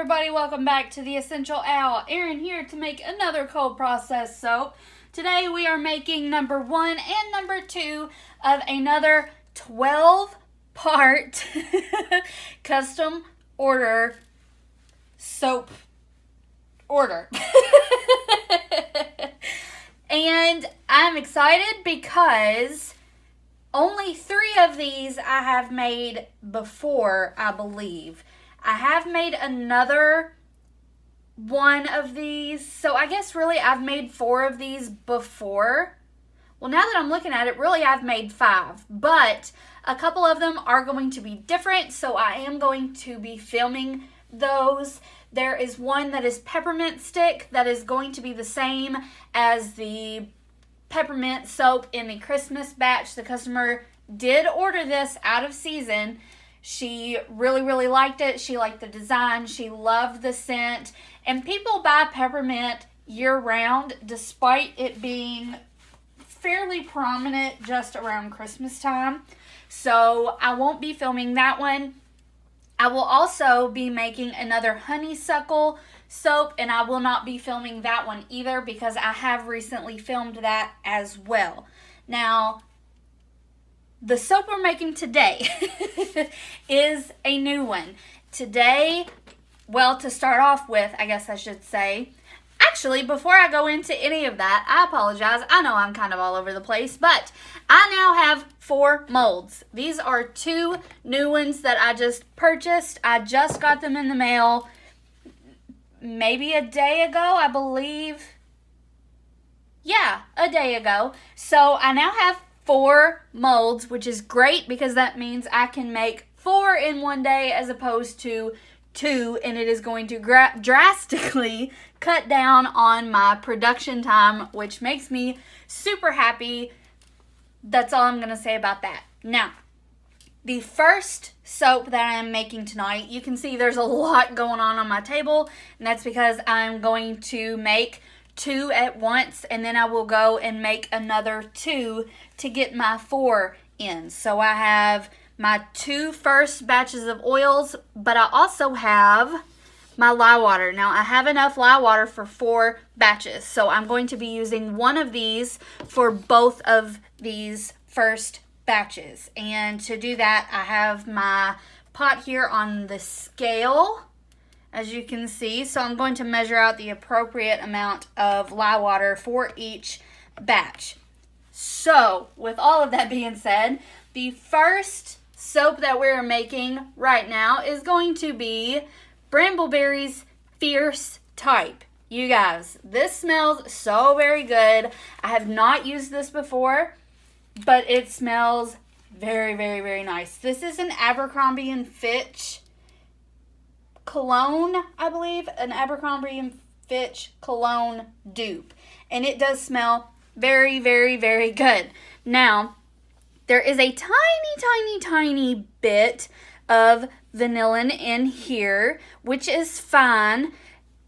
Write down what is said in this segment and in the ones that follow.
everybody, welcome back to the Escentual Owl. Erin here to make another cold process soap. Today we are making number 1 and number 2 of another 12-part custom order soap order. And I'm excited because only 3 of these I have made before, I believe. I have made another one of these, so I guess really I've made 4 of these before. Well, now that I'm looking at it, really I've made 5, but a couple of them are going to be different, so I am going to be filming those. There is one that is peppermint stick that is going to be the same as the peppermint soap in the Christmas batch. The customer did order this out of season. She really liked it. She liked the design. She loved the scent. And people buy peppermint year-round despite it being fairly prominent just around Christmas time. So I won't be filming that one. I will also be making another honeysuckle soap, and I will not be filming that one either because I have recently filmed that as well. Now, the soap we're making today is a new one. Today, well, to start off with, I guess I should say, actually, before I go into any of that, I apologize. I know I'm kind of all over the place, but I now have 4 molds. These are 2 new ones that I just purchased. I just got them in the mail maybe a day ago, I believe. Yeah, a day ago. So I now have 4 molds, which is great because that means I can make 4 in one day as opposed to 2, and it is going to drastically cut down on my production time, which makes me super happy. That's all I'm going to say about that. Now, the first soap that I'm making tonight, you can see there's a lot going on my table, and that's because I'm going to make 2 at once, and then I will go and make another 2 to get my 4 in. So I have my 2 first batches of oils, but I also have my lye water. Now I have enough lye water for 4 batches, so I'm going to be using one of these for both of these first batches. And to do that, I have my pot here on the scale, as you can see. So I'm going to measure out the appropriate amount of lye water for each batch. So with all of that being said, the first soap that we're making right now is going to be Brambleberry's Fierce Type. You guys, this smells so very good. I have not used this before, but it smells very nice. This is an Abercrombie and Fitch cologne, I believe, an Abercrombie and Fitch cologne dupe, and it does smell very good. Now, there is a tiny bit of vanillin in here, which is fine.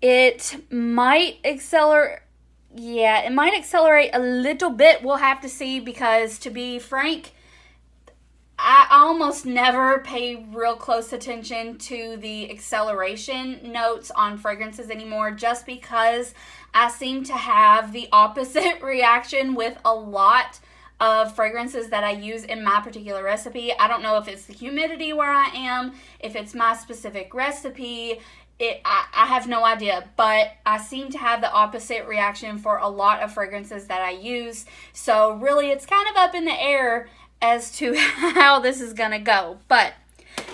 It might accelerate. Yeah, it might accelerate a little bit. We'll have to see because, to be frank, I almost never pay real close attention to the acceleration notes on fragrances anymore, just because I seem to have the opposite reaction with a lot of fragrances that I use in my particular recipe. I don't know if it's the humidity where I am, if it's my specific recipe. I have no idea, but I seem to have the opposite reaction for a lot of fragrances that I use. So really, it's kind of up in the air as to how this is going to go. But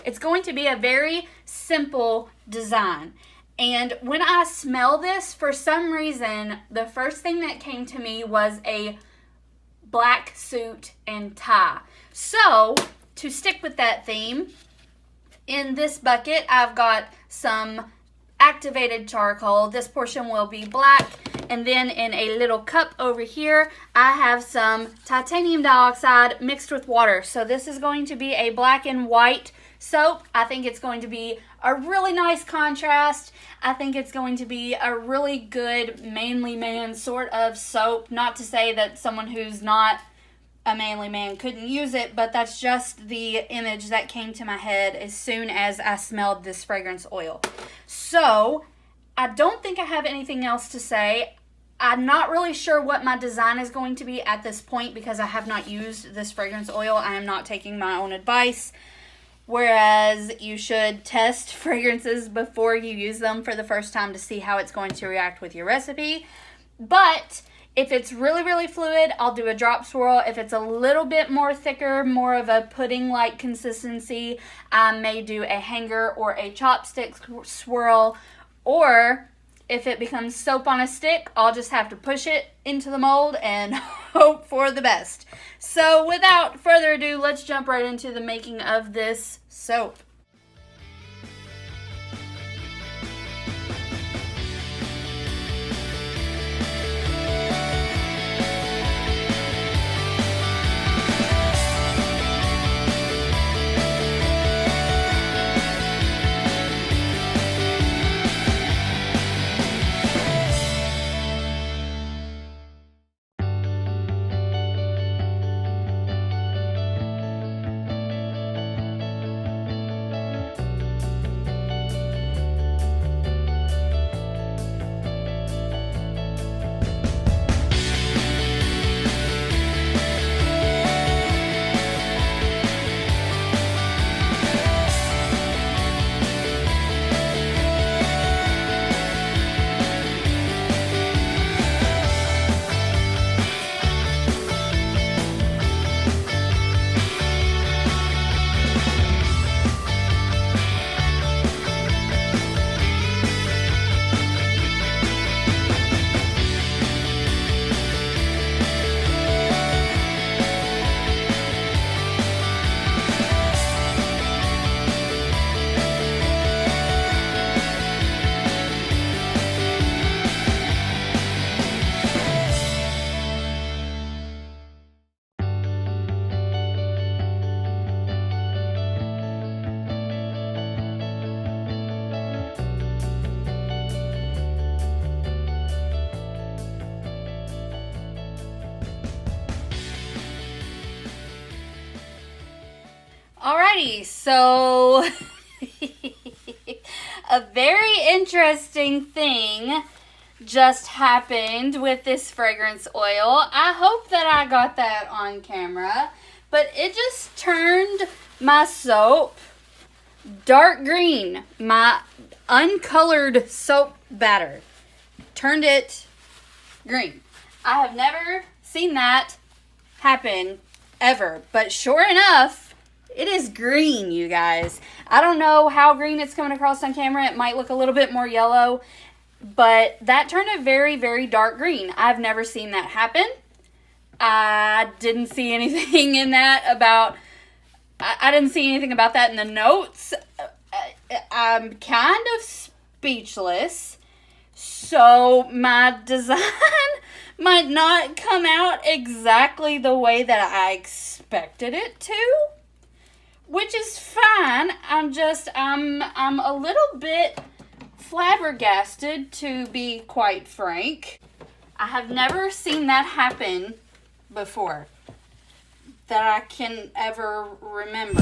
it's going to be a very simple design. And when I smell this, for some reason, the first thing that came to me was a black suit and tie. So, to stick with that theme, in this bucket, I've got some activated charcoal. This portion will be black. And then in a little cup over here, I have some titanium dioxide mixed with water. So this is going to be a black and white soap. I think it's going to be a really nice contrast. I think it's going to be a really good manly man sort of soap. Not to say that someone who's not a manly man couldn't use it, but that's just the image that came to my head as soon as I smelled this fragrance oil. So I don't think I have anything else to say. I'm not really sure what my design is going to be at this point because I have not used this fragrance oil. I am not taking my own advice. Whereas you should test fragrances before you use them for the first time to see how it's going to react with your recipe. But if it's really, really fluid, I'll do a drop swirl. If it's a little bit more thicker, more of a pudding-like consistency, I may do a hanger or a chopstick swirl. Or if it becomes soap on a stick, I'll just have to push it into the mold and hope for the best. So without further ado, let's jump right into the making of this soap. Alrighty, so a very interesting thing just happened with this fragrance oil. I hope that I got that on camera, but it just turned my soap dark green. My uncolored soap batter turned it green. I have never seen that happen ever, but sure enough, it is green, you guys. I don't know how green it's coming across on camera. It might look a little bit more yellow, but that turned a very, very dark green. I've never seen that happen. I didn't see anything in that about, I didn't see anything about that in the notes. I'm kind of speechless. So my design might not come out exactly the way that I expected it to. Which is fine. I'm a little bit flabbergasted, to be quite frank. I have never seen that happen before that I can ever remember.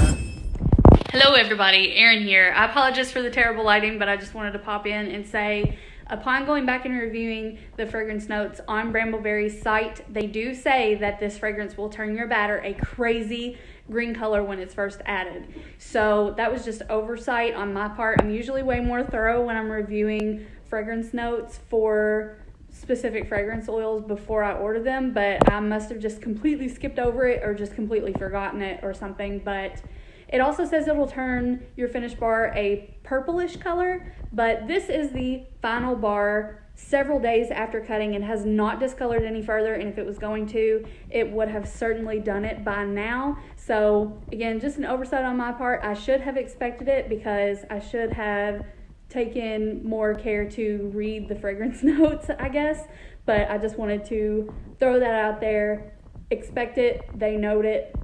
Hello everybody, Erin here. I apologize for the terrible lighting, but I just wanted to pop in and say, upon going back and reviewing the fragrance notes on Brambleberry's site, they do say that this fragrance will turn your batter a crazy green color when it's first added. So that was just oversight on my part. I'm usually way more thorough when I'm reviewing fragrance notes for specific fragrance oils before I order them, but I must have just completely skipped over it or just completely forgotten it or something. But it also says it will turn your finished bar a purplish color, but this is the final bar several days after cutting and has not discolored any further, and if it was going to, it would have certainly done it by now. So again, just an oversight on my part. I should have expected it because I should have taken more care to read the fragrance notes, I guess, but I just wanted to throw that out there. Expect it, they note it,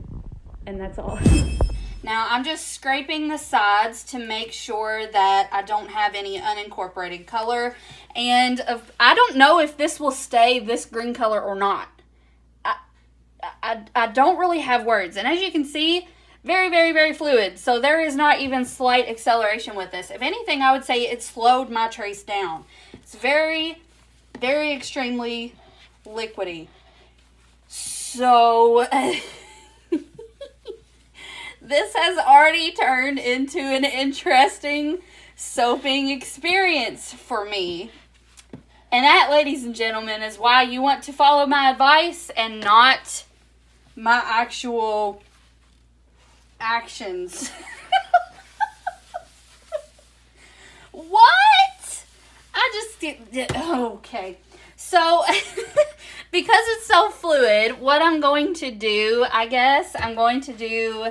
and that's all. Now I'm just scraping the sides to make sure that I don't have any unincorporated color, and I don't know if this will stay this green color or not. I don't really have words, and as you can see, Very, very, very fluid. So there is not even slight acceleration with this. If anything, I would say it slowed my trace down. It's very, very extremely liquidy. So this has already turned into an interesting soaping experience for me. And that, ladies and gentlemen, is why you want to follow my advice and not my actual actions. What? I just did. Okay. So, because it's so fluid, what I'm going to do, I guess, I'm going to do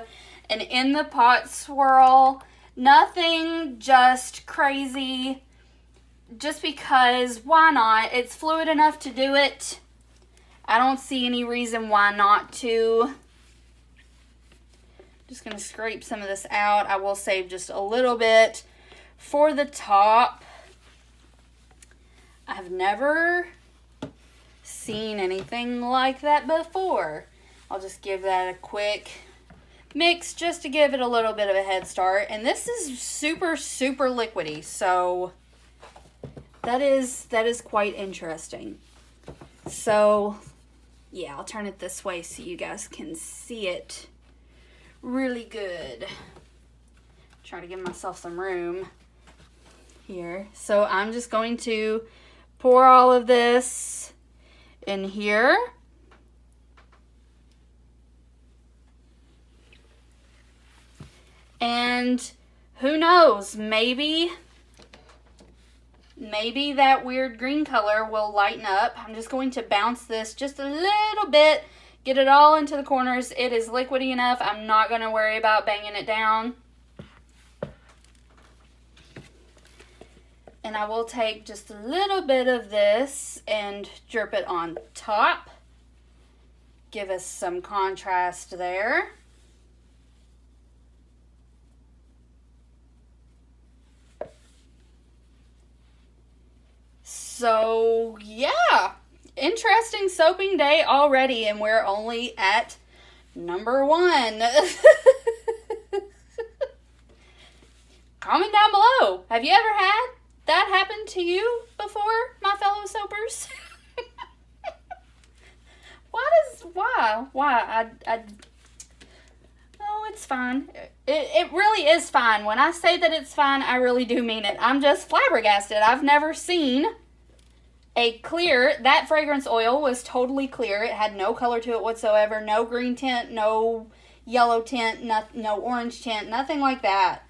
an in the pot swirl. Nothing just crazy. Just because, why not? It's fluid enough to do it. I don't see any reason why not to. Just going to scrape some of this out. I will save just a little bit for the top. I've never seen anything like that before. I'll just give that a quick mix just to give it a little bit of a head start. And this is super, super liquidy, so that is quite interesting. So, yeah, I'll turn it this way so you guys can see it really good. Try to give myself some room here. So I'm just going to pour all of this in here. And who knows, maybe that weird green color will lighten up. I'm just going to bounce this just a little bit, get it all into the corners. It is liquidy enough. I'm not going to worry about banging it down. And I will take just a little bit of this and drip it on top. Give us some contrast there. So, yeah, interesting soaping day already, and we're only at number 1. Comment down below. Have you ever had that happen to you before, my fellow soapers? Why? Oh, it's fine. It really is fine. When I say that it's fine, I really do mean it. I'm just flabbergasted. I've never seen a clear, that fragrance oil was totally clear. It had no color to it whatsoever. No green tint, no yellow tint, no orange tint, nothing like that.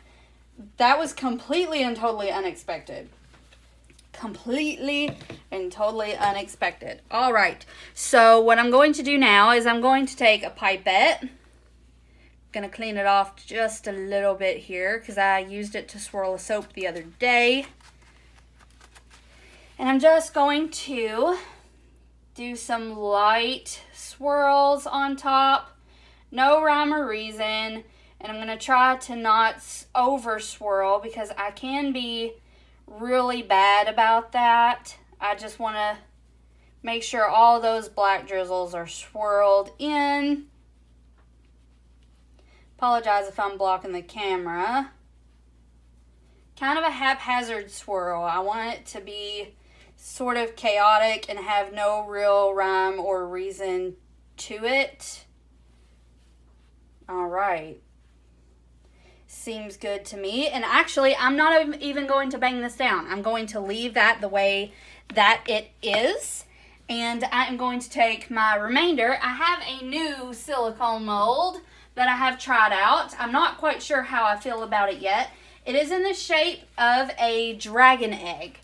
That was completely and totally unexpected. Completely and totally unexpected. All right. So what I'm going to do now is I'm going to take a pipette. Going to clean it off just a little bit here because I used it to swirl a soap the other day. And I'm just going to do some light swirls on top. No rhyme or reason. And I'm going to try to not over swirl because I can be really bad about that. I just want to make sure all those black drizzles are swirled in. Apologize if I'm blocking the camera. Kind of a haphazard swirl. I want it to be sort of chaotic and have no real rhyme or reason to it. All right. Seems good to me. And actually, I'm not even going to bang this down. I'm going to leave that the way that it is. And I am going to take my remainder. I have a new silicone mold that I have tried out. I'm not quite sure how I feel about it yet. It is in the shape of a dragon egg.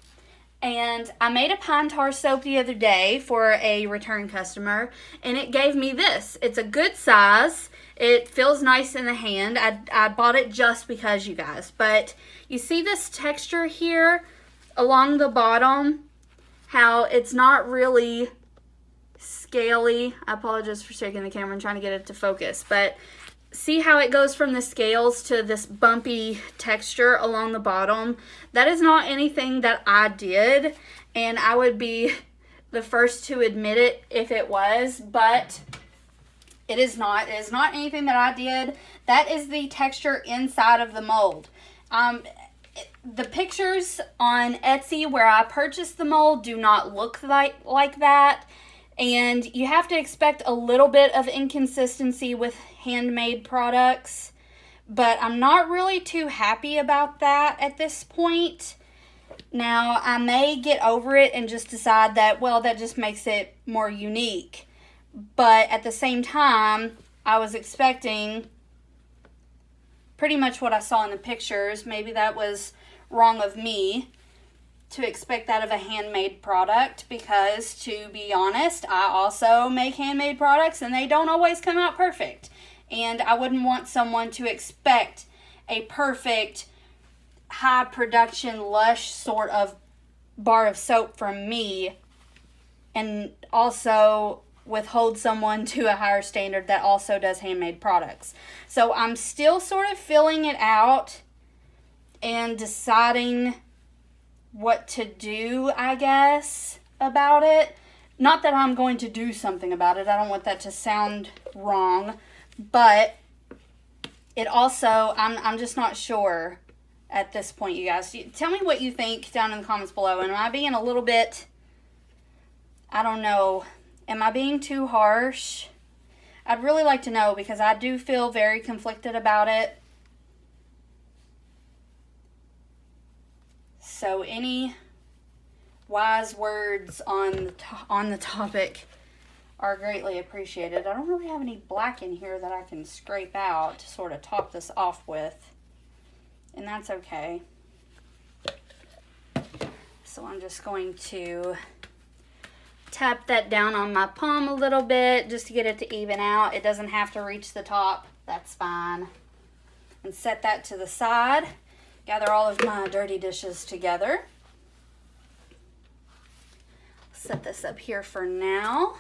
And I made a pine tar soap the other day for a return customer, and it gave me this. It's a good size. It feels nice in the hand. I bought it just because, you guys. But you see this texture here along the bottom? How it's not really scaly. I apologize for shaking the camera and trying to get it to focus. But see how it goes from the scales to this bumpy texture along the bottom? That is not anything that I did, and I would be the first to admit it if it was, but it is not. It is not anything that I did. That is the texture inside of the mold. The pictures on Etsy where I purchased the mold do not look like that. And you have to expect a little bit of inconsistency with handmade products. But I'm not really too happy about that at this point. Now, I may get over it and just decide that, well, that just makes it more unique. But at the same time, I was expecting pretty much what I saw in the pictures. Maybe that was wrong of me to expect that of a handmade product, because to be honest, I also make handmade products and they don't always come out perfect. And I wouldn't want someone to expect a perfect, high production, lush sort of bar of soap from me and also withhold someone to a higher standard that also does handmade products. So I'm still sort of filling it out and deciding what to do, I guess, about it. Not that I'm going to do something about it. I don't want that to sound wrong. But it also, I'm just not sure at this point, you guys. Tell me what you think down in the comments below. Am I being a little bit, I don't know, am I being too harsh? I'd really like to know, because I do feel very conflicted about it. So any wise words on the topic are greatly appreciated. I don't really have any black in here that I can scrape out to sort of top this off with. And that's okay. So I'm just going to tap that down on my palm a little bit just to get it to even out. It doesn't have to reach the top. That's fine. And set that to the side. Gather all of my dirty dishes together. Set this up here for now.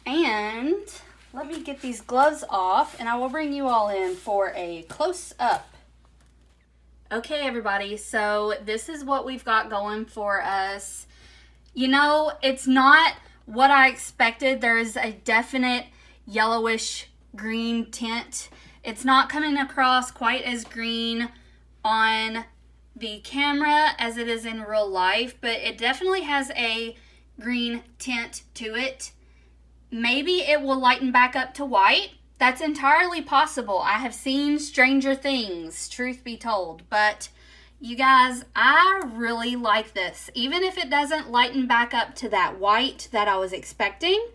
And let me get these gloves off and I will bring you all in for a close-up. Okay, everybody, so this is what we've got going for us. You know, it's not what I expected. There is a definite yellowish green tint. It's not coming across quite as green on the camera as it is in real life, but it definitely has a green tint to it. Maybe it will lighten back up to white. That's entirely possible. I have seen stranger things, truth be told. But you guys, I really like this. Even if it doesn't lighten back up to that white that I was expecting,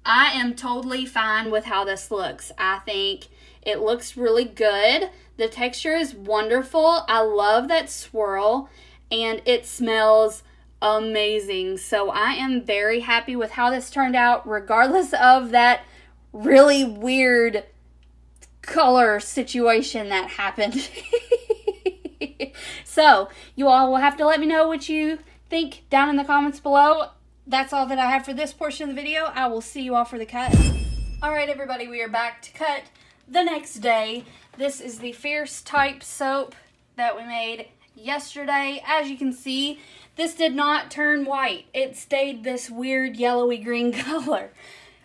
I am totally fine with how this looks. I think it looks really good. The texture is wonderful. I love that swirl, and it smells amazing. So I am very happy with how this turned out, regardless of that really weird color situation that happened. So you all will have to let me know what you think down in the comments below. That's all that I have for this portion of the video. I will see you all for the cut. Alright, everybody, we are back to cut the next day. This is the Fierce type soap that we made yesterday. As you can see, this did not turn white. It stayed this weird yellowy green color,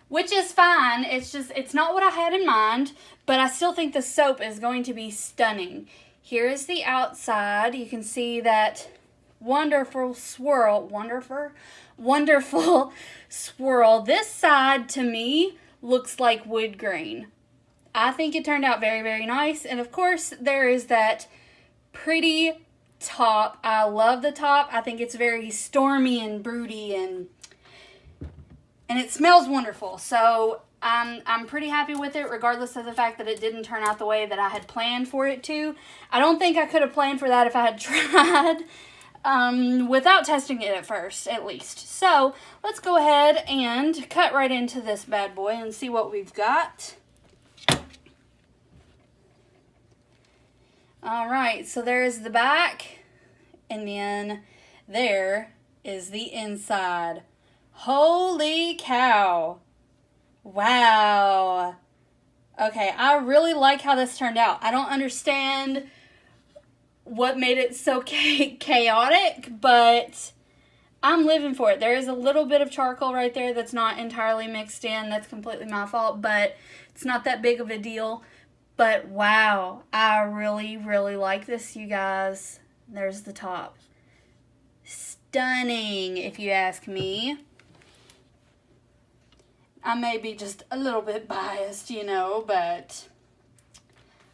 which is fine. It's not what I had in mind, but I still think the soap is going to be stunning. Here is the outside. You can see that wonderful swirl. Wonderful swirl. This side, to me, looks like wood grain. I think it turned out very, very nice. And of course, there is that pretty top. I love the top. I think it's very stormy and broody, and it smells wonderful. So I'm pretty happy with it, regardless of the fact that it didn't turn out the way that I had planned for it to. I don't think I could have planned for that if I had tried without testing it at first, at least. So let's go ahead and cut right into this bad boy and see what we've got. Alright, so there is the back, and then there is the inside. Holy cow. Wow. Okay, I really like how this turned out. I don't understand what made it so chaotic, but I'm living for it. There is a little bit of charcoal right there that's not entirely mixed in. That's completely my fault, but it's not that big of a deal. But wow, I really, really like this, you guys. There's the top. Stunning, if you ask me. I may be just a little bit biased, you know, but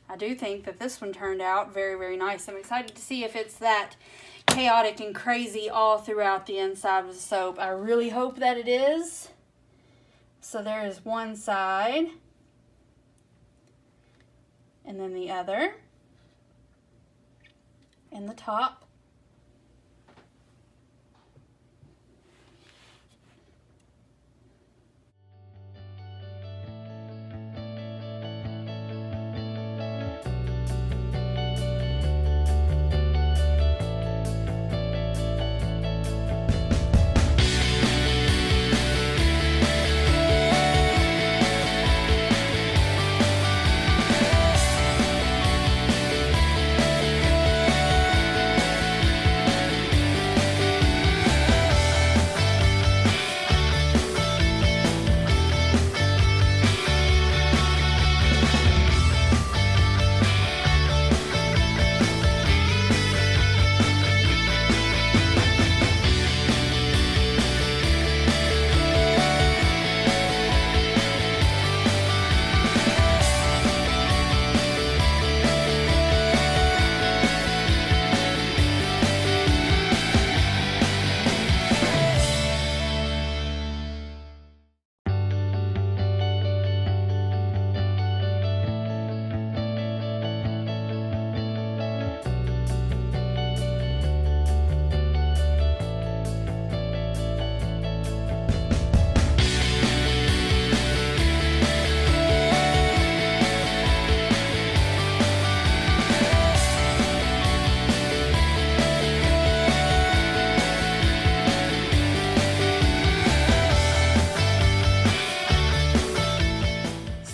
I do think that this one turned out very, very nice. I'm excited to see if it's that chaotic and crazy all throughout the inside of the soap. I really hope that it is. So there is one side. And then the other. And the top.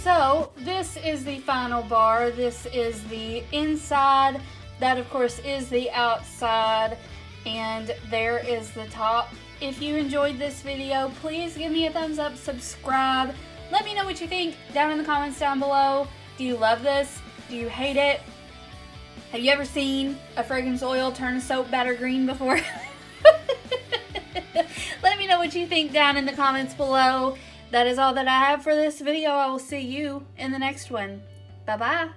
So this is the final bar. This is the inside. That of course is the outside. And there is the top. If you enjoyed this video, please give me a thumbs up, subscribe. Let me know what you think down in the comments down below. Do you love this? Do you hate it? Have you ever seen a fragrance oil turn a soap batter green before? Let me know what you think down in the comments below. That is all that I have for this video. I will see you in the next one. Bye-bye.